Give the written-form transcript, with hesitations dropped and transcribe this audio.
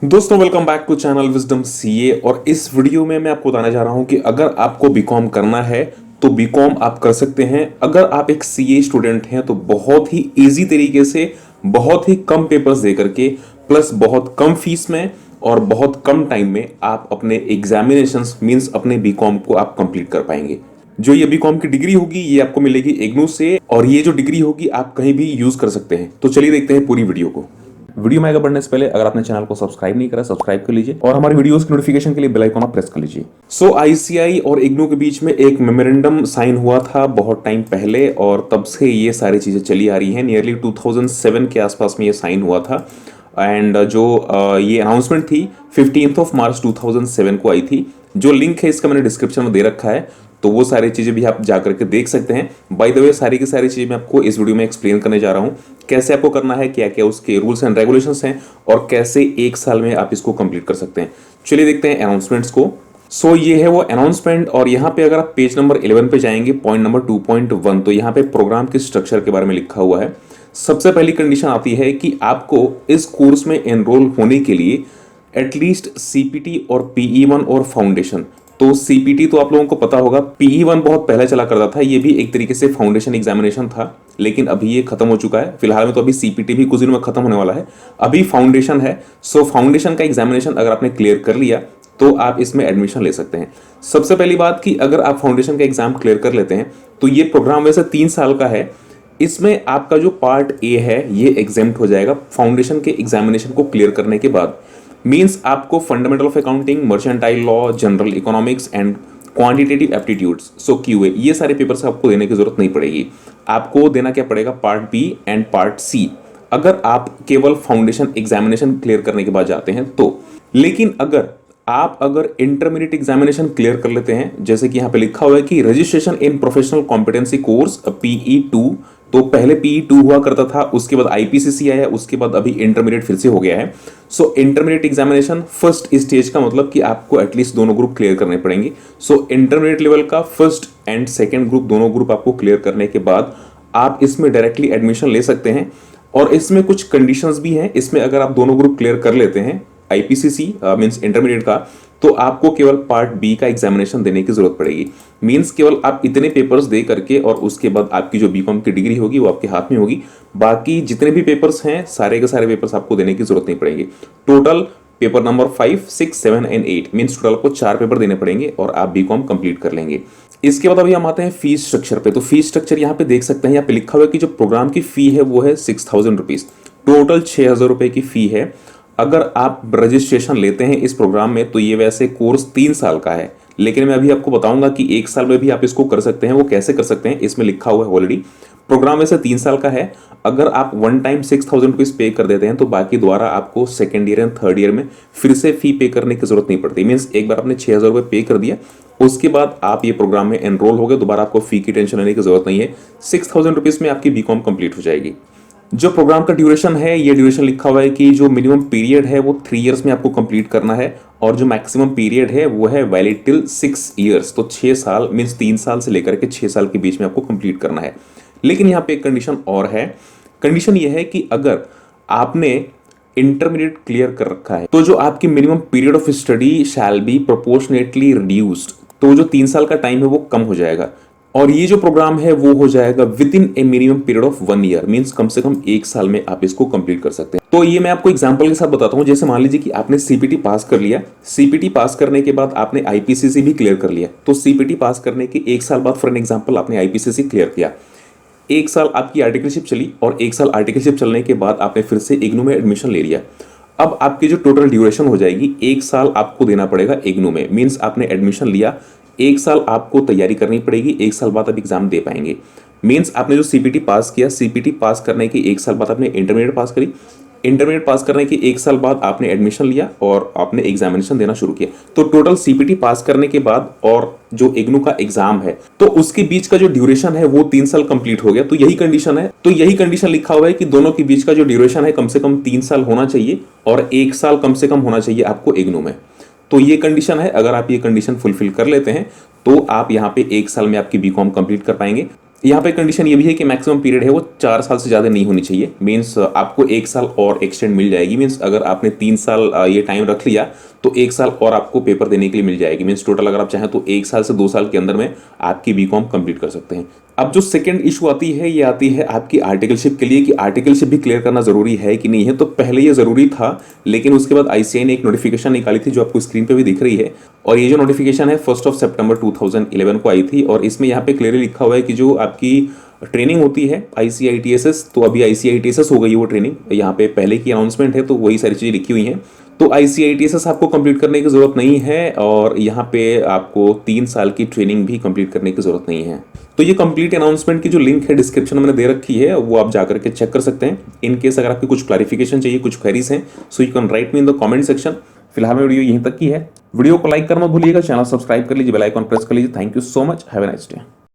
दोस्तों welcome back to channel Wisdom CA. और इस वीडियो में मैं आपको बताने जा रहा हूं कि अगर आपको बीकॉम करना है तो बीकॉम आप कर सकते हैं। अगर आप एक सीए स्टूडेंट हैं तो बहुत ही इजी तरीके से बहुत ही कम पेपर्स दे करके प्लस बहुत कम फीस में और बहुत कम टाइम में आप अपने एग्जामिनेशंस मींस अपने बीकॉम को आप कंप्लीट कर पाएंगे। जो ये बीकॉम की डिग्री होगी ये आपको मिलेगी इग्नू से, और ये जो डिग्री होगी आप कहीं भी यूज कर सकते हैं। तो चलिए देखते हैं पूरी वीडियो को। वीडियो में आगे बढ़ने से पहले अगर आपने चैनल को सब्सक्राइब नहीं करा सब्सक्राइब कर लीजिए और हमारी वीडियोस की नोटिफिकेशन के लिए बेल आइकन प्रेस कर लीजिए। सो आईसीआई और इग्नू के बीच में एक मेमोरेंडम साइन हुआ था बहुत टाइम पहले, और तब से ये सारी चीजें चली आ रही हैं। नियरली 2007 के आसपास में ये साइन हुआ था। एंड जो ये अनाउंसमेंट थी 15 मार्च 2007 को आई थी। जो लिंक है इसका मैंने डिस्क्रिप्शन में दे रखा है, तो वो सारी चीजें भी आप जाकर के देख सकते हैं। बाय द वे सारी की सारी चीजें मैं आपको इस वीडियो में एक्सप्लेन करने जा रहा हूं, कैसे आपको करना है, क्या क्या उसके रूल्स एंड रेगुलेशंस हैं और कैसे एक साल में आप इसको कंप्लीट कर सकते हैं। चलिए देखते हैं अनाउंसमेंट्स को। सो ये है वो अनाउंसमेंट, और यहाँ पे अगर आप पेज नंबर 11 पे जाएंगे पॉइंट नंबर 2.1, तो यहाँ पे प्रोग्राम के स्ट्रक्चर के बारे में लिखा हुआ है। सबसे पहली कंडीशन आती है कि आपको इस कोर्स में एनरोल होने के लिए एटलीस्ट सीपीटी और पीई1 और फाउंडेशन। तो सीपीटी तो आप लोगों को पता होगा, पीई1 बहुत पहले चला करता था, ये भी एक तरीके से फाउंडेशन एग्जामिनेशन था, लेकिन अभी ये खत्म हो चुका है। फिलहाल में तो अभी सीपीटी भी कुछ दिनों में खत्म होने वाला है, अभी फाउंडेशन है। सो फाउंडेशन का एग्जामिनेशन अगर आपने क्लियर कर लिया तो आप इसमें एडमिशन ले सकते हैं। सबसे पहली बात कि अगर आप फाउंडेशन का एग्जाम क्लियर कर लेते हैं तो ये प्रोग्राम वैसे 3 साल का है। इसमें आपका जो पार्ट ए है ये एग्जेम्प्ट हो जाएगा फाउंडेशन के एग्जामिनेशन को क्लियर करने के बाद। मींस आपको fundamental of accounting, mercantile law, general economics and quantitative aptitudes, so QA, ये सारे पेपर्स आपको देने की जरूरत नहीं पड़ेगी। आपको देना क्या पड़ेगा, part B and part C, अगर आप केवल फाउंडेशन एग्जामिनेशन क्लियर करने के बाद जाते हैं तो। लेकिन अगर इंटरमीडिएट एग्जामिनेशन क्लियर कर लेते हैं, जैसे कि यहाँ पे लिखा हुआ है कि registration in professional competency course पीई2, तो पहले पीई2 हुआ करता था, उसके बाद आईपीसीसी आया, उसके बाद अभी इंटरमीडिएट फिर से हो गया है। सो इंटरमीडिएट एग्जामिनेशन फर्स्ट स्टेज का मतलब कि आपको एटलीस्ट दोनों ग्रुप क्लियर करने पड़ेंगे। सो इंटरमीडिएट लेवल का फर्स्ट एंड सेकेंड ग्रुप, दोनों ग्रुप आपको क्लियर करने के बाद आप इसमें डायरेक्टली एडमिशन ले सकते हैं। और इसमें कुछ कंडीशंस भी हैं। इसमें अगर आप दोनों ग्रुप क्लियर कर लेते हैं आईपीसीसी मींस इंटरमीडिएट का, तो आपको केवल पार्ट बी का एग्जामिनेशन देने की जरूरत पड़ेगी। मींस केवल आप इतने पेपर्स दे करके और उसके बाद आपकी जो बीकॉम की डिग्री होगी वो आपके हाथ में होगी। बाकी जितने भी पेपर्स हैं सारे के सारे पेपर्स आपको देने की जरूरत नहीं पड़ेगी। Total paper number 5, 6, 7 and 8 means total आपको 4 पेपर देने पड़ेंगे और आप बीकॉम कंप्लीट कर लेंगे। इसके बाद अभी हम आते हैं फीस स्ट्रक्चर पे। तो फीस स्ट्रक्चर यहाँ पे देख सकते हैं, यहाँ पे लिखा हुआ है कि जो प्रोग्राम की फी है वो है 6000 रुपीज, टोटल 6000 रुपए की फी है। अगर आप रजिस्ट्रेशन लेते हैं इस प्रोग्राम में तो ये वैसे कोर्स 3 साल का है, लेकिन मैं अभी आपको बताऊंगा कि 1 साल में भी आप इसको कर सकते हैं। वो कैसे कर सकते हैं इसमें लिखा हुआ है ऑलरेडी। प्रोग्राम वैसे 3 साल का है। अगर आप वन टाइम 6000 रुपीज पे कर देते हैं तो बाकी दोबारा आपको second year and third year में फिर से फी पे करने की जरूरत नहीं पड़ती। मीन्स एक बार आपने 6000 रुपये पे कर दिया, उसके बाद आप ये प्रोग्राम में एनरोल हो गए, दोबारा आपको फी की टेंशन लेने की जरूरत नहीं है। 6000 रुपीज में आपकी बीकॉम कंप्लीट हो जाएगी। जो प्रोग्राम का ड्यूरेशन है, ये ड्यूरेशन लिखा हुआ है कि जो मिनिमम पीरियड है वो 3 इयर्स में आपको कंप्लीट करना है, और जो मैक्सिमम पीरियड है वो है वैलिड टिल 6 इयर्स, तो 6 साल मीन्स 3 साल से लेकर के 6 साल के बीच में आपको कंप्लीट करना है। लेकिन यहाँ पे एक कंडीशन और है। कंडीशन ये है कि अगर आपने इंटरमीडिएट क्लियर कर रखा है तो जो आपकी minimum period of study shall be proportionately reduced, तो जो 3 साल का टाइम है वो कम हो जाएगा। और ये जो प्रोग्राम है वो हो जाएगा with in A minimum period of 1 year, means कम से कम 1 साल में आप इसको कंप्लीट कर सकते हैं। तो ये मैं आपको एग्जांपल के साथ बताता हूं। जैसे मान लीजिए कि आपने सीपीटी पास कर लिया, सीपीटी पास करने के बाद आपने आईपीसीसी भी क्लियर कर लिया, तो सीपीटी पास करने के 1 साल बाद फॉर एन एग्जाम्पल आपने आईपीसीसी क्लियर किया, 1 साल आपकी आर्टिकलशिप चली, और 1 साल आर्टिकलशिप चलने के बाद आपने फिर से इग्नू में एडमिशन ले लिया। अब आपकी जो टोटल ड्यूरेशन हो जाएगी, 1 साल आपको देना पड़ेगा इग्नू में। मींस आपने एडमिशन लिया, 1 साल आपको तैयारी करनी पड़ेगी, 1 साल बाद आप एग्जाम दे पाएंगे। मींस आपने जो सीपीटी पास किया, सीपीटी पास करने के 1 साल बाद आपने इंटरमीडिएट पास करी, इंटरमीडिएट पास करने के 1 साल बाद आपने एडमिशन लिया और आपने एग्जामिनेशन देना शुरू किया। तो टोटल सीपीटी पास करने के बाद और जो इग्नू का एग्जाम है तो उसके बीच का जो ड्यूरेशन है वो 3 साल कंप्लीट हो गया। तो यही कंडीशन है, तो यही कंडीशन लिखा हुआ है कि दोनों के बीच का जो ड्यूरेशन है कम से कम 3 साल होना चाहिए और 1 साल कम से कम होना चाहिए आपको इग्नू में। तो ये कंडीशन है। अगर आप ये कंडीशन फुलफिल कर लेते हैं तो आप यहाँ पे 1 साल में आपकी बीकॉम कंप्लीट कर पाएंगे। यहाँ पे कंडीशन ये भी है कि मैक्सिमम पीरियड है वो 4 साल से ज़्यादा नहीं होनी चाहिए। मीन्स आपको 1 साल और एक्सटेंड मिल जाएगी। मीन्स अगर आपने 3 साल ये टाइम रख लिया तो 1 साल और आपको पेपर देने के लिए मिल जाएगी। मीन्स टोटल अगर आप चाहें तो 1 साल से 2 साल के अंदर में आपकी बीकॉम कंप्लीट कर सकते हैं। अब जो सेकंड इशू आती है ये आती है आपकी आर्टिकलशिप के लिए कि आर्टिकलशिप भी क्लियर करना जरूरी है कि नहीं है। तो पहले ये जरूरी था, लेकिन उसके बाद आईसीएआई ने एक नोटिफिकेशन निकाली थी जो आपको स्क्रीन पे भी दिख रही है। और ये जो नोटिफिकेशन है 1 सितंबर 2011 को आई थी। और इसमें यहाँ पे क्लियरली लिखा हुआ है कि जो आपकी ट्रेनिंग होती है आईसीआईटीएसएस, तो अभी आईसीआईटीएसएस हो गई वो ट्रेनिंग, यहाँ पे पहले की अनाउंसमेंट है तो वही सारी चीज़ें लिखी हुई हैं। तो आईसीआईटीएसएस आपको कंप्लीट करने की ज़रूरत नहीं है और यहाँ पे आपको 3 साल की ट्रेनिंग भी कंप्लीट करने की ज़रूरत नहीं है। तो ये कंप्लीट अनाउंसमेंट की जो लिंक है डिस्क्रिप्शन में मैंने दे रखी है, वो आप जाकर के चेक कर सकते हैं। इन केस अगर आपकी कुछ क्लैरिफिकेशन चाहिए, कुछ क्वेरीज हैं, so you can write me in the comment section. फिलहाल में वीडियो यहीं तक की है। वीडियो को लाइक करना भूलिएगा, चैनल सब्सक्राइब कर लीजिए, बेल आइकन प्रेस कर लीजिए। Thank you so much, have a nice day.